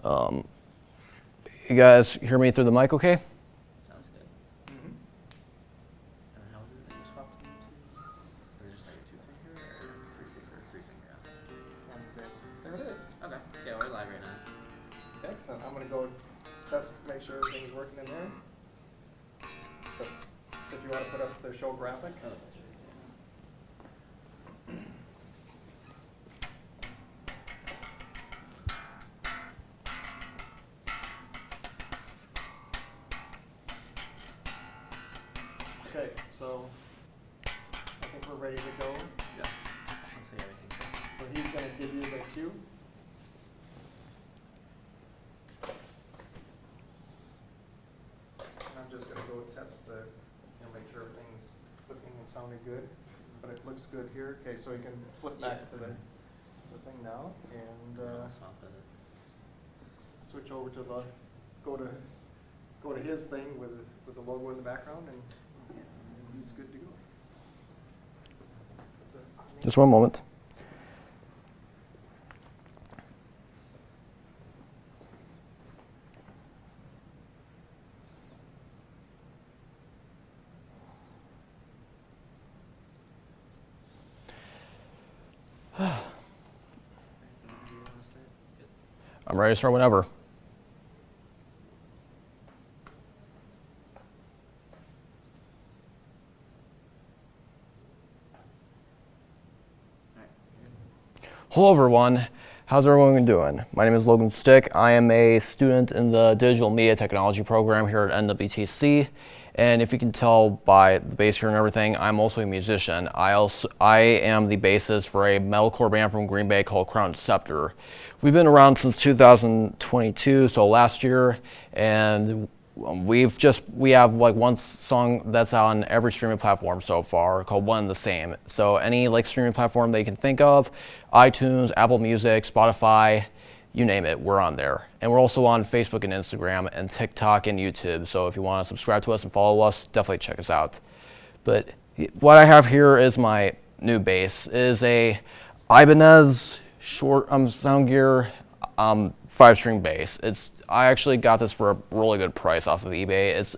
Um, you guys hear me through the mic okay? Sounds good. And how is it that you swapped them to? Is it just like a 2-finger or 3-finger out? And then there it is. Okay. Yeah, we're live right now. Excellent. I'm going to go test, make sure everything's working in there. So if you want to put up the show graphic. Oh, that's right. Okay, so I think we're ready to go. Yeah. I'll say everything. So he's going to give you the cue. And I'm just going to go test the, make sure everything's looking and sounding good. But it looks good here. Okay, so you can flip back to the thing now and Swap it. switch over to the go to his thing with the logo in the background, and he's good to go. Just one moment. I'm ready to start whenever. Hello everyone, how's everyone doing? My name is Logan Stick. I am a student in the Digital Media Technology program here at NWTC. And if you can tell by the bass here and everything, I'm also a musician. I am the bassist for a metalcore band from Green Bay called Crown Scepter. We've been around since 2022, so last year, and we have like one song that's on every streaming platform so far called One and the Same. So any like streaming platform that you can think of, iTunes, Apple Music, Spotify, you name it, we're on there. And we're also on Facebook and Instagram and TikTok and YouTube. So if you want to subscribe to us and follow us, definitely check us out. But what I have here is my new bass. It is a Ibanez short sound gear 5-string bass. I actually got this for a really good price off of eBay. It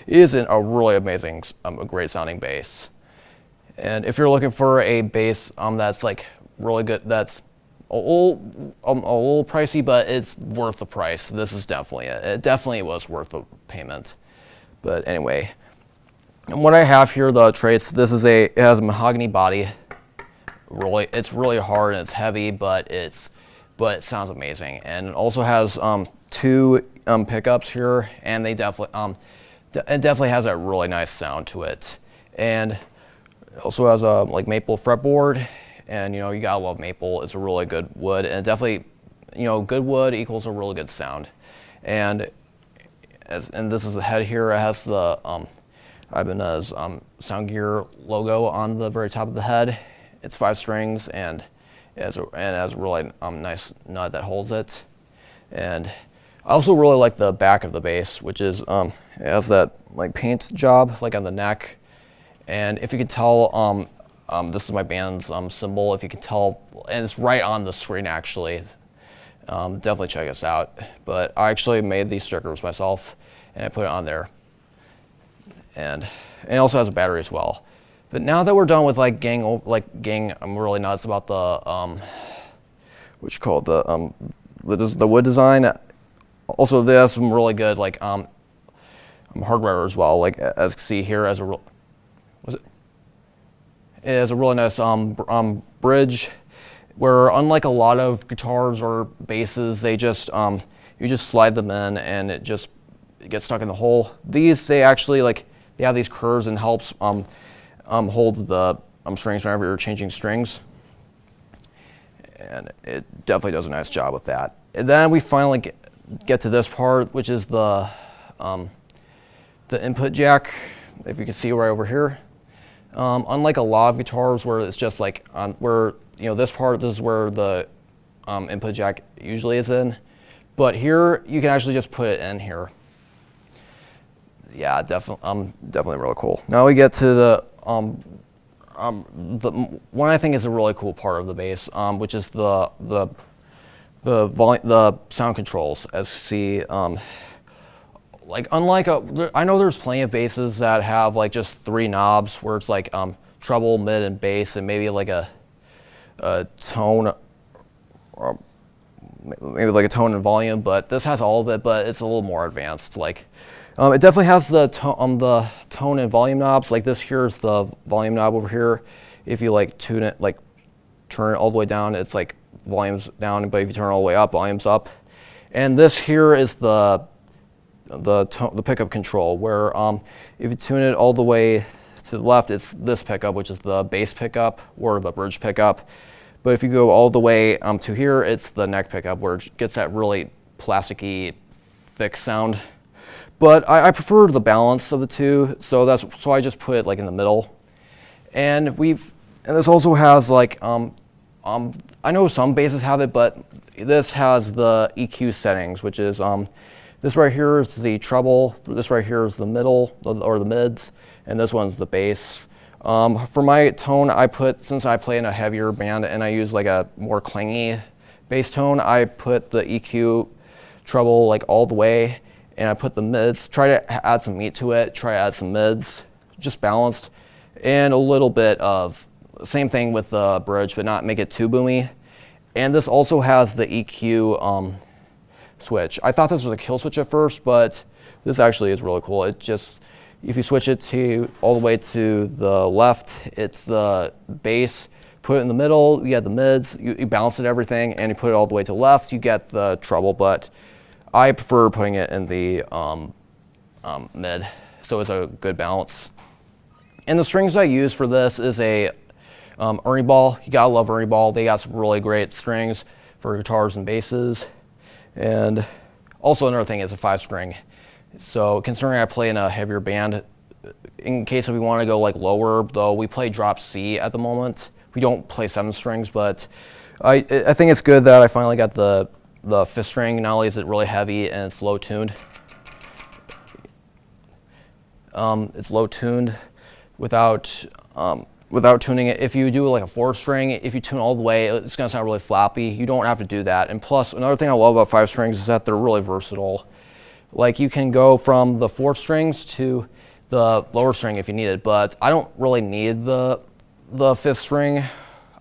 is a really amazing, a great sounding bass. And if you're looking for a bass that's like really good, that's a little pricey, but it's worth the price. This is definitely it. It definitely was worth the payment. But anyway, and what I have here, the traits. It has a mahogany body. It's really hard and it's heavy, but it sounds amazing. And it also has 2 pickups here, and it definitely has a really nice sound to it. And it also has a maple fretboard, and you gotta love maple. It's a really good wood, and it definitely, good wood equals a really good sound. And this is the head here. It has the Ibanez sound gear logo on the very top of the head. It's 5 strings, and it has a really nice nut that holds it. And I also really like the back of the bass, which is it has that paint job on the neck. And if you can tell, this is my band's symbol. If you can tell, and it's right on the screen actually. Definitely check us out. But I actually made these stickers myself, and I put it on there. And it also has a battery as well. But now that we're done with gang, I'm really nuts about the what you call it, the wood design. Also, they have some really good hardware as well. As you can see here, it has a really nice bridge, where unlike a lot of guitars or basses, they just you just slide them in and it gets stuck in the hole. They actually they have these curves and helps hold the strings whenever you're changing strings, and it definitely does a nice job with that. And then we finally get to this part, which is the input jack. If you can see right over here, unlike a lot of guitars where it's just this is where the input jack usually is in, but here you can actually just put it in here. Yeah, definitely really cool. Now we get to the one I think is a really cool part of the bass, which is the the sound controls, as you see. Like unlike I know there's plenty of basses that have like just 3 knobs where it's like treble, mid, and bass, and maybe like a tone, or maybe like a tone and volume. But this has all of it, but it's a little more advanced. Like it definitely has the tone and volume knobs. Like this here is the volume knob over here. If you like tune it, like turn it all the way down, it's like volume's down. But if you turn it all the way up, volume's up. And this here is the pickup control, where if you tune it all the way to the left, it's this pickup, which is the bass pickup or the bridge pickup. But if you go all the way to here, it's the neck pickup, where it gets that really plasticky, thick sound. But I prefer the balance of the two, so I just put it like in the middle. And this also has like I know some basses have it, but this has the EQ settings, which is this right here is the treble, this right here is the middle, or the mids, and this one's the bass. For my tone, since I play in a heavier band and I use like a more clingy bass tone, I put the EQ treble like all the way, and I put the mids, try to add some meat to it, try to add some mids, just balanced, and a little bit of, same thing with the bridge, but not make it too boomy. And this also has the EQ switch. I thought this was a kill switch at first, but this actually is really cool. It just, if you switch it to all the way to the left, it's the bass. Put it in the middle, you get the mids, you balance it everything, and you put it all the way to the left, you get the treble. But I prefer putting it in the mid, so it's a good balance. And the strings I use for this is a Ernie Ball. You gotta love Ernie Ball. They got some really great strings for guitars and basses. And also another thing is a 5-string. So considering I play in a heavier band, in case if we want to go like lower, though we play drop C at the moment. We don't play 7 strings, but I think it's good that I finally got the 5th string. Not only is it really heavy and it's low tuned. It's low tuned without tuning it. If you do like a 4th string, if you tune all the way, it's gonna sound really floppy. You don't have to do that. And plus, another thing I love about 5 strings is that they're really versatile. Like you can go from the 4th strings to the lower string if you need it, but I don't really need the 5th string.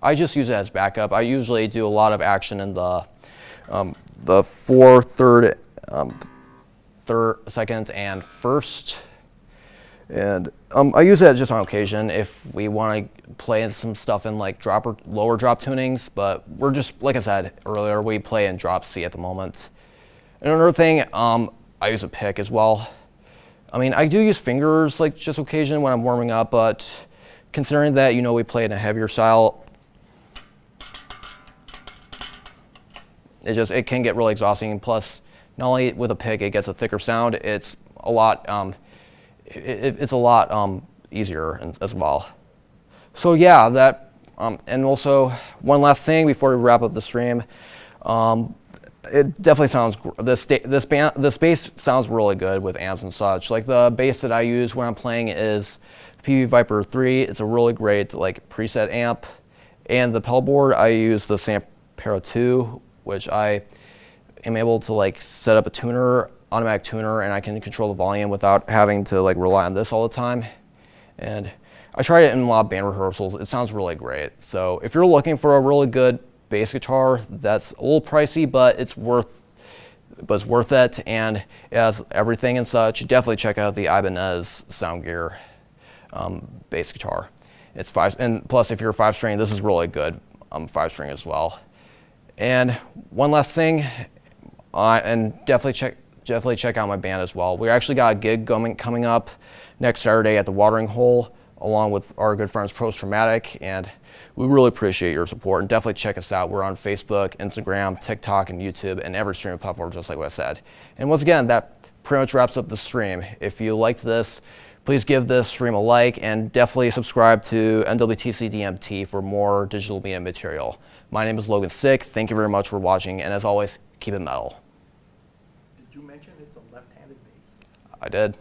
I just use it as backup. I usually do a lot of action in the 4th, 3rd, 2nd, and 1st. And I use it just on occasion if we want to play some stuff in like lower drop tunings, but we're just, like I said earlier, we play in drop C at the moment. And another thing, I use a pick as well. I mean, I do use fingers like just occasion when I'm warming up, but considering that, we play in a heavier style, it can get really exhausting. Plus, not only with a pick, it gets a thicker sound, it's a lot, it's a lot easier as well. So yeah, and also one last thing before we wrap up the stream, it definitely sounds, this bass sounds really good with amps and such. Like the bass that I use when I'm playing is the PV Viper 3. It's a really great like preset amp. And the pedal board, I use the Sampero 2, which I am able to like set up a tuner, automatic tuner, and I can control the volume without having to like rely on this all the time. And I tried it in a lot of band rehearsals. It sounds really great. So if you're looking for a really good bass guitar that's a little pricey, but it's worth it, and it has everything and such, definitely check out the Ibanez Soundgear bass guitar. It's 5, and plus if you're a 5-string, this is really good 5-string as well. And one last thing, and definitely check out my band as well. We actually got a gig coming up next Saturday at the Watering Hole, along with our good friends Post Traumatic, and we really appreciate your support. And definitely check us out. We're on Facebook, Instagram, TikTok, and YouTube, and every streaming platform, just like what I said. And once again, that pretty much wraps up the stream. If you liked this, please give this stream a like, and definitely subscribe to NWTC DMT for more digital media material. My name is Logan Stick. Thank you very much for watching, and as always, keep it metal. Did you mention it's a left-handed bass? I did.